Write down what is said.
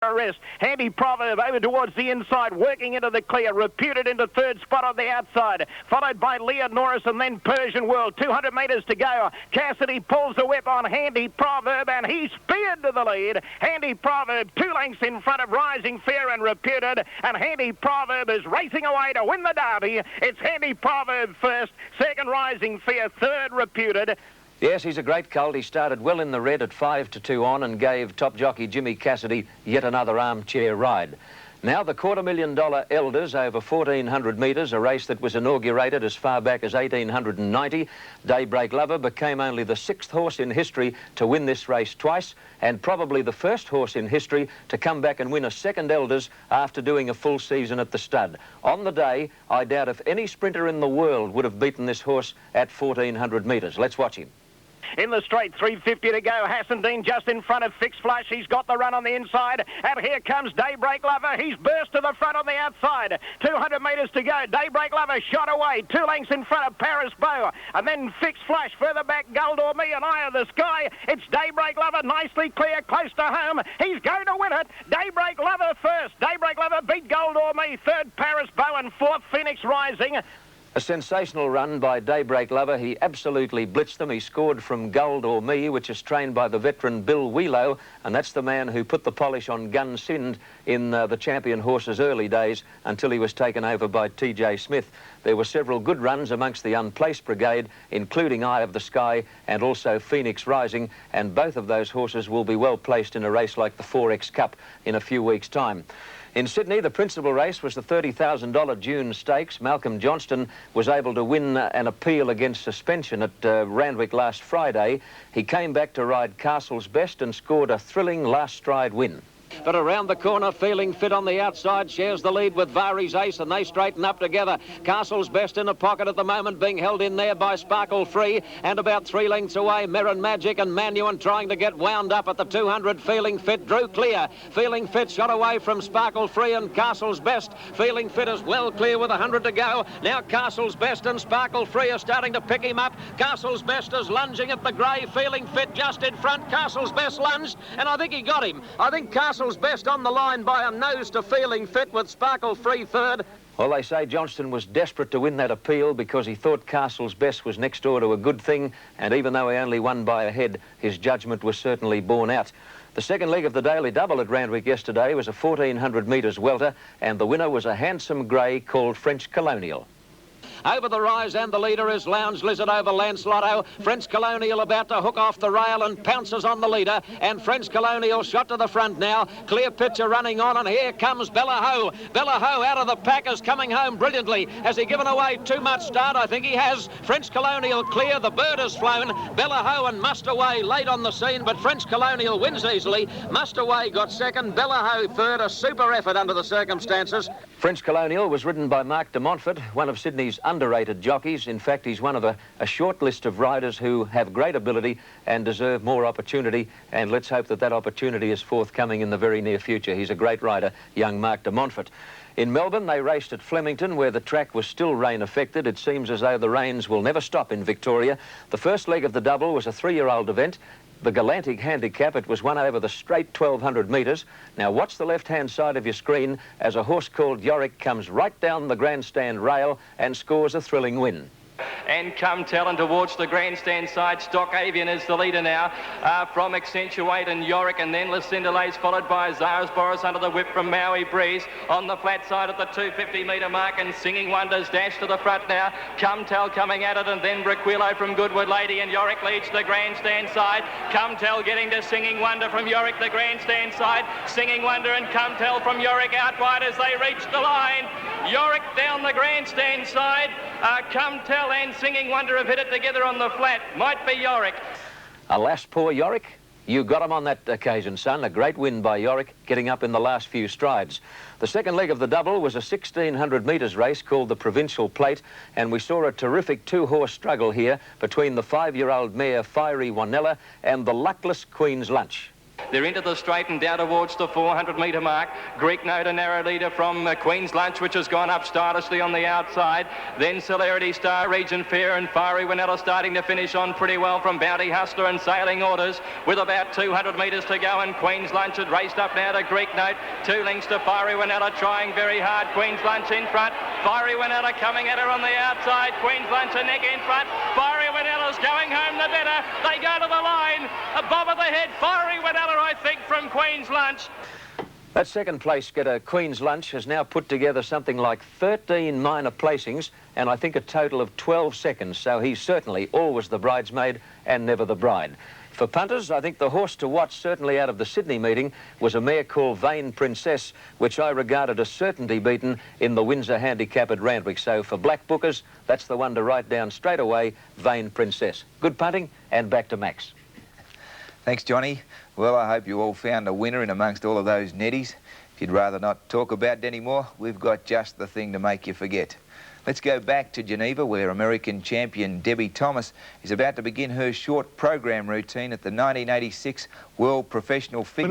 Arrest. Handy Proverb over towards the inside, working into the clear. Reputed into third spot on the outside, followed by Leah Norris and then Persian World. 200 metres to go. Cassidy pulls the whip on Handy Proverb and he's speared to the lead. Handy Proverb 2 lengths in front of Rising Fear and Reputed, and Handy Proverb is racing away to win the Derby. It's Handy Proverb first, second Rising Fear, third Reputed. Yes, he's a great colt. He started well in the red at 5-2 on and gave top jockey Jimmy Cassidy yet another armchair ride. Now the $250,000 Elders over 1,400 metres, a race that was inaugurated as far back as 1890. Daybreak Lover became only the 6th horse in history to win this race twice, and probably the first horse in history to come back and win a second Elders after doing a full season at the stud. On the day, I doubt if any sprinter in the world would have beaten this horse at 1,400 metres. Let's watch him. In the straight, 350 to go. Hassendine just in front of Fixed Flush. He's got the run on the inside. And here comes Daybreak Lover. He's burst to the front on the outside. 200 metres to go. Daybreak Lover shot away. 2 lengths in front of Paris Beau. And then Fixed Flush further back. Gold or Me and Eye of the Sky. It's Daybreak Lover nicely clear, close to home. He's going to win it. Daybreak Lover first. Daybreak Lover beat Gold or Me. Third, Paris Beau. And fourth, Phoenix Rising. A sensational run by Daybreak Lover. He absolutely blitzed them. He scored from Gold or Me, which is trained by the veteran Bill Wheelo, and that's the man who put the polish on Gun Sind in the champion horse's early days until he was taken over by T.J. Smith. There were several good runs amongst the unplaced brigade, including Eye of the Sky and also Phoenix Rising, and both of those horses will be well placed in a race like the 4X Cup in a few weeks' time. In Sydney, the principal race was the $30,000 June Stakes. Malcolm Johnston was able to win an appeal against suspension at Randwick last Friday. He came back to ride Castle's Best and scored a thrilling last stride win. But around the corner, Feeling Fit on the outside, shares the lead with Vari's Ace, and they straighten up together. Castle's Best in a pocket at the moment, being held in there by Sparkle Free, and about 3 lengths away, Merrin Magic and Manuan trying to get wound up at the 200. Feeling Fit drew clear. Feeling Fit shot away from Sparkle Free and Castle's Best. Feeling Fit is well clear with 100 to go. Now Castle's Best and Sparkle Free are starting to pick him up. Castle's Best is lunging at the grey. Feeling Fit just in front. Castle's Best lunged, and I think he got him. I think Castle's Best on the line by a nose to Feeling Fit with Sparkle Free third. Well, they say Johnston was desperate to win that appeal because he thought Castle's Best was next door to a good thing, and even though he only won by a head, his judgment was certainly borne out. The second leg of the Daily Double at Randwick yesterday was a 1,400 metres welter, and the winner was a handsome grey called French Colonial. Over the rise, and the leader is Lounge Lizard over Lancelotto. French Colonial about to hook off the rail and pounces on the leader, and French Colonial shot to the front now. Clear Picture running on, and here comes Bella Ho. Bella Ho out of the pack is coming home brilliantly. Has he given away too much start? I think he has. French Colonial clear, the bird has flown. Bella Ho and Mustaway late on the scene, but French Colonial wins easily. Mustaway got second, Bella Ho third, a super effort under the circumstances. French Colonial was ridden by Mark de Montfort, one of Sydney's underrated jockeys. In fact, he's one of a short list of riders who have great ability and deserve more opportunity, and let's hope that that opportunity is forthcoming in the very near future. He's a great rider, young Mark de Montfort. In Melbourne, they raced at Flemington, where the track was still rain affected. It seems as though the rains will never stop in Victoria. The first leg of the double was a 3-year-old event. The Galantic handicap, it was won over the straight 1,200 metres. Now watch the left-hand side of your screen as a horse called Yorick comes right down the grandstand rail and scores a thrilling win. And Come Tell, and towards the grandstand side, Stock Avian is the leader now from Accentuate and Yorick, and then Lucinda Lays followed by Zara's Boris under the whip from Maui Breeze on the flat side at the 250 metre mark, and Singing Wonders dash to the front now. Come Tell coming at it, and then Briquillo from Goodwood Lady, and Yorick leads the grandstand side. Come Tell getting to Singing Wonder from Yorick, the grandstand side. Singing Wonder and Come Tell from Yorick out wide as they reach the line. Yorick down the grandstand side. Come Tell and Singing Wonder have hit it together on the flat. Might be Yorick. Alas, poor Yorick. You got him on that occasion, son. A great win by Yorick, getting up in the last few strides. The second leg of the double was a 1,600 metres race called the Provincial Plate, and we saw a terrific 2-horse struggle here between the 5-year-old mare Fiery Wanella and the luckless Queen's Lunch. They're into the straight and down towards the 400-metre mark. Greek Note, a narrow leader from Queen's Lunch, which has gone up stylishly on the outside. Then Celerity Star, Region Fair and Fiery Winella starting to finish on pretty well from Bounty Hustler and Sailing Orders with about 200 metres to go, and Queen's Lunch had raced up now to Greek Note. 2 lengths to Fiery Winella, trying very hard. Queen's Lunch in front. Fiery Winella coming at her on the outside. Queen's Lunch a neck in front. Fiery Winella's going home the better. They go to the line. A bob of the head. Fiery Winella, I think, from Queen's Lunch. That second place getter, Queen's Lunch, has now put together something like 13 minor placings and I think a total of 12 seconds, so he's certainly always the bridesmaid and never the bride. For punters, I think the horse to watch, certainly out of the Sydney meeting, was a mare called Vain Princess, which I regarded as certainty beaten in the Windsor Handicap at Randwick. So for black bookers, that's the one to write down straight away, Vain Princess. Good punting, and back to Max. Thanks, Johnny. Well, I hope you all found a winner in amongst all of those netties. If you'd rather not talk about it anymore, we've got just the thing to make you forget. Let's go back to Geneva, where American champion Debbie Thomas is about to begin her short program routine at the 1986 World Professional Figure.